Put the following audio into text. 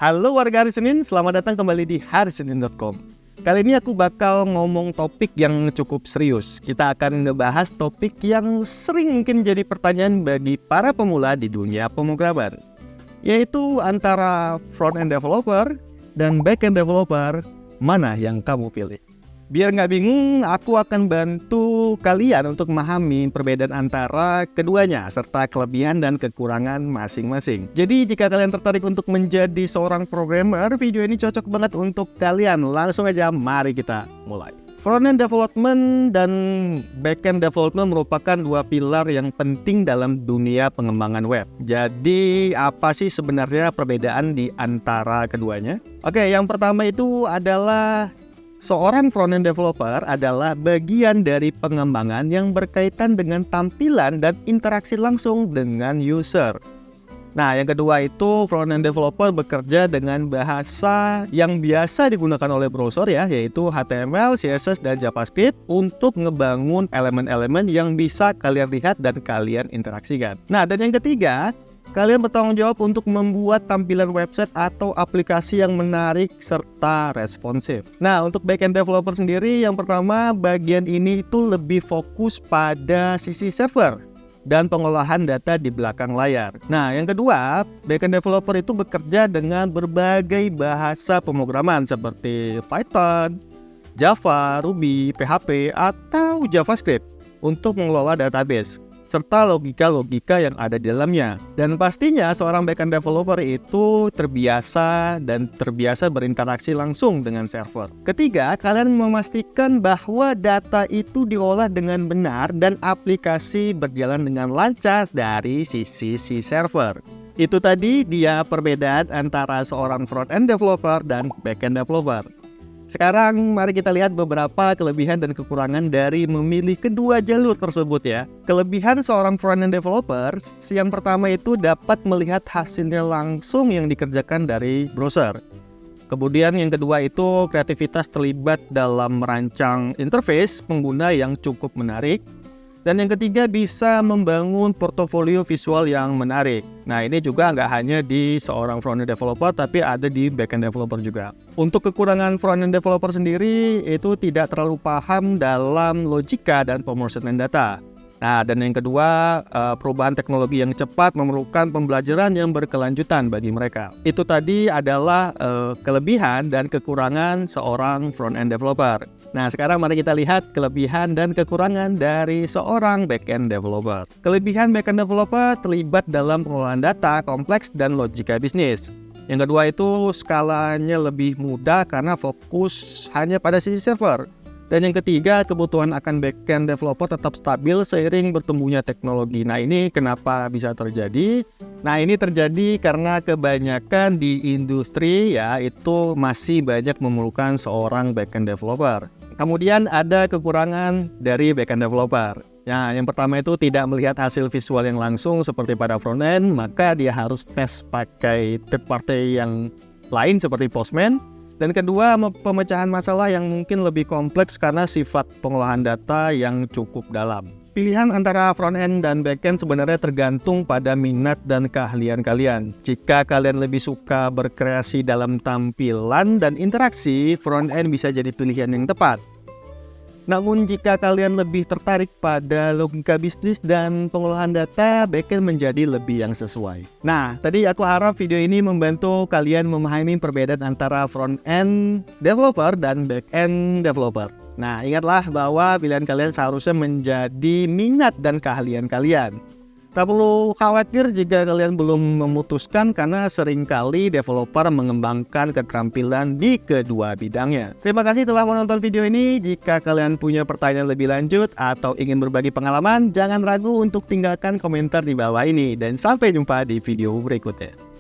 Halo warga Hari Senin, selamat datang kembali di harisenin.com. Kali ini aku bakal ngomong topik yang cukup serius. Kita akan ngebahas topik yang sering mungkin jadi pertanyaan bagi para pemula di dunia pemrograman, yaitu antara front-end developer dan back-end developer, mana yang kamu pilih? Biar nggak bingung, aku akan bantu kalian untuk memahami perbedaan antara keduanya serta kelebihan dan kekurangan masing-masing. Jadi jika kalian tertarik untuk menjadi seorang programmer, video ini cocok banget untuk kalian. Langsung aja mari kita mulai. Front-end development dan back-end development merupakan dua pilar yang penting dalam dunia pengembangan web. Jadi apa sih sebenarnya perbedaan di antara keduanya? Oke, yang pertama itu adalah seorang front-end developer adalah bagian dari pengembangan yang berkaitan dengan tampilan dan interaksi langsung dengan user. Nah, yang kedua itu front-end developer bekerja dengan bahasa yang biasa digunakan oleh browser ya, yaitu HTML, CSS, dan JavaScript untuk ngebangun elemen-elemen yang bisa kalian lihat dan kalian interaksikan. Nah, dan yang ketiga, kalian bertanggung jawab untuk membuat tampilan website atau aplikasi yang menarik serta responsif. Nah, untuk backend developer sendiri, yang pertama bagian ini itu lebih fokus pada sisi server dan pengolahan data di belakang layar. Nah, yang kedua, backend developer itu bekerja dengan berbagai bahasa pemrograman seperti Python, Java, Ruby, PHP, atau JavaScript untuk mengelola database serta logika-logika yang ada di dalamnya. Dan pastinya seorang backend developer itu terbiasa berinteraksi langsung dengan server. Ketiga, kalian memastikan bahwa data itu diolah dengan benar dan aplikasi berjalan dengan lancar dari sisi server. Itu tadi dia perbedaan antara seorang front-end developer dan backend developer. Sekarang mari kita lihat beberapa kelebihan dan kekurangan dari memilih kedua jalur tersebut ya. Kelebihan seorang front-end developer, yang pertama itu dapat melihat hasilnya langsung yang dikerjakan dari browser. Kemudian yang kedua itu kreativitas terlibat dalam merancang interface pengguna yang cukup menarik. Dan yang ketiga bisa membangun portofolio visual yang menarik. Nah, ini juga nggak hanya di seorang front-end developer, tapi ada di back-end developer juga. Untuk kekurangan front-end developer sendiri, itu tidak terlalu paham dalam logika dan pemrosesan data. Nah, dan yang kedua, perubahan teknologi yang cepat memerlukan pembelajaran yang berkelanjutan bagi mereka. Itu tadi adalah kelebihan dan kekurangan seorang front-end developer. Nah, sekarang mari kita lihat kelebihan dan kekurangan dari seorang back-end developer. Kelebihan back-end developer terlibat dalam pengolahan data kompleks dan logika bisnis. Yang kedua itu skalanya lebih mudah karena fokus hanya pada sisi server. Dan yang ketiga, kebutuhan akan backend developer tetap stabil seiring bertumbuhnya teknologi. Nah, ini kenapa bisa terjadi? Nah, ini terjadi karena kebanyakan di industri ya itu masih banyak memerlukan seorang backend developer. Kemudian ada kekurangan dari backend developer. Ya, yang pertama itu tidak melihat hasil visual yang langsung seperti pada frontend, maka dia harus tes pakai third party yang lain seperti Postman. Dan kedua, pemecahan masalah yang mungkin lebih kompleks karena sifat pengolahan data yang cukup dalam. Pilihan antara front-end dan back-end sebenarnya tergantung pada minat dan keahlian kalian. Jika kalian lebih suka berkreasi dalam tampilan dan interaksi, front-end bisa jadi pilihan yang tepat. Namun jika kalian lebih tertarik pada logika bisnis dan pengolahan data, backend menjadi lebih yang sesuai. Nah, tadi aku harap video ini membantu kalian memahami perbedaan antara front-end developer dan back-end developer. Nah, ingatlah bahwa pilihan kalian seharusnya menjadi minat dan keahlian kalian. Tak perlu khawatir jika kalian belum memutuskan karena seringkali developer mengembangkan keterampilan di kedua bidangnya. Terima kasih telah menonton video ini. Jika kalian punya pertanyaan lebih lanjut atau ingin berbagi pengalaman, jangan ragu untuk tinggalkan komentar di bawah ini. Dan sampai jumpa di video berikutnya.